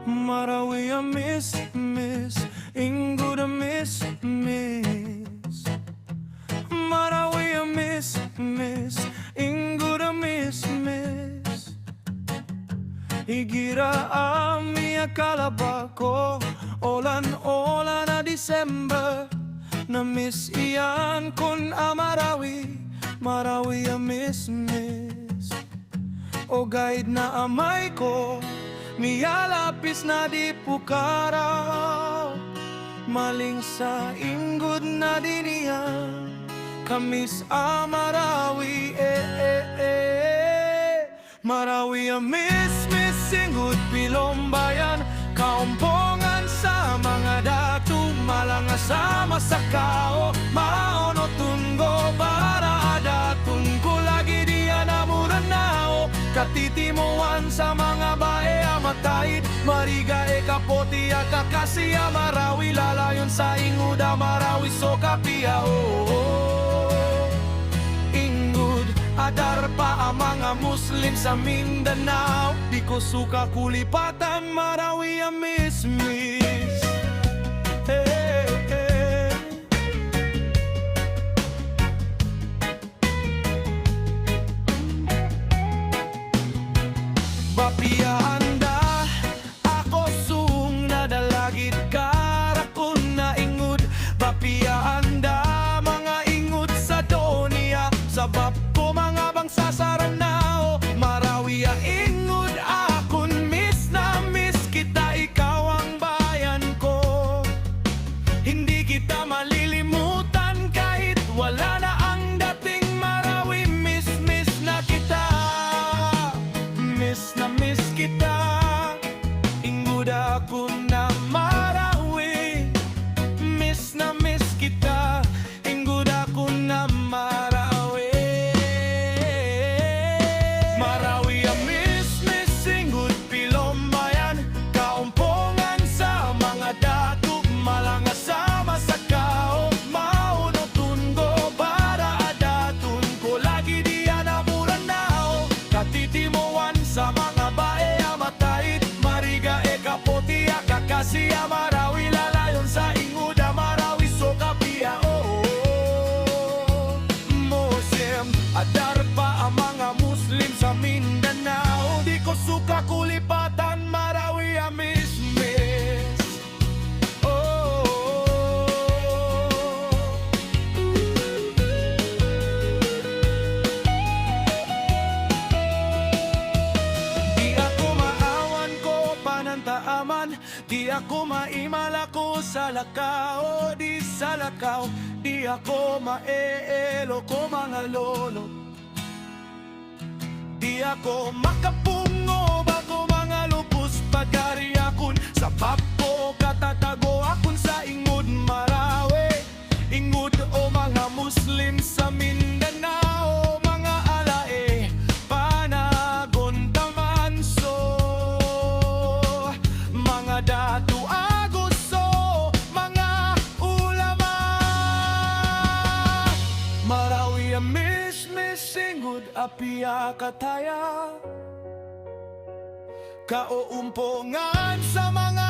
Marawi a miss, Ingud a miss, Marawi a miss, Ingud a miss. Igira ami akalaba ko, olan na December. Na-miss iyan kun Marawi a miss. O guide na amay ko, miyalapis na di pukaraw. Maling sa Ingud na diniyan, kamis a Marawi Marawi a miss, Ingud Pilombayan. Kaumpongan sa mga datu, malanga sa masakao. Maono tungo para adatun ko lagi diyan amuranao. Katitimuan sa mga bae amatayid, mariga e kapoti akakasiya. Marawi lalayon sa Inguda, Marawi so kapia Ingud adar pa ang mga Muslim sa Mindanao. Di ko suka kulipatan, Marawi a miss. Bapia anda, ako sung nadalagit karakun na Ingud. Bapia anda, mga Ingud sa Donia, sabab ko mga bangsa sa Ranao. Marawi a Ingud, akon miss na miss kita, ikaw ang bayan ko. Hindi kita malilimutan kahit wala na ang dating. Marawi miss na kita, miss kita. Ingud ako na Marawi, miss kita. Ingud ako na Marawi. Marawi a miss, Ingud Pilombayan. Kaumpongan sa mga datu, malanga sa masakao. Mauno tungo para adatun ko lagi diyan amuranao. Katitimuan sa mga bae amatayid, mariga e kapoti akakasiya. Marawi lalayon sa Inguda, Marawi so kapia Muslim adar pa ang mga Muslim sa Mindanao. Di ko suka kulipatan, Marawi a miss. Di ako maimala ko sa lakao, di sa lakaw. Di ako maeelo ko mga lolo. Di ako makapungo bago mga lupus pagari akon. Sa papo katatago akon sa Ingud Marawi. Ingud o mga Muslim sa Mindanao, mga alae panagon tamanso, mga datu aguso, mga ulama. Marawi a miss, Ingud apia kataya. Kaumpongan sa mga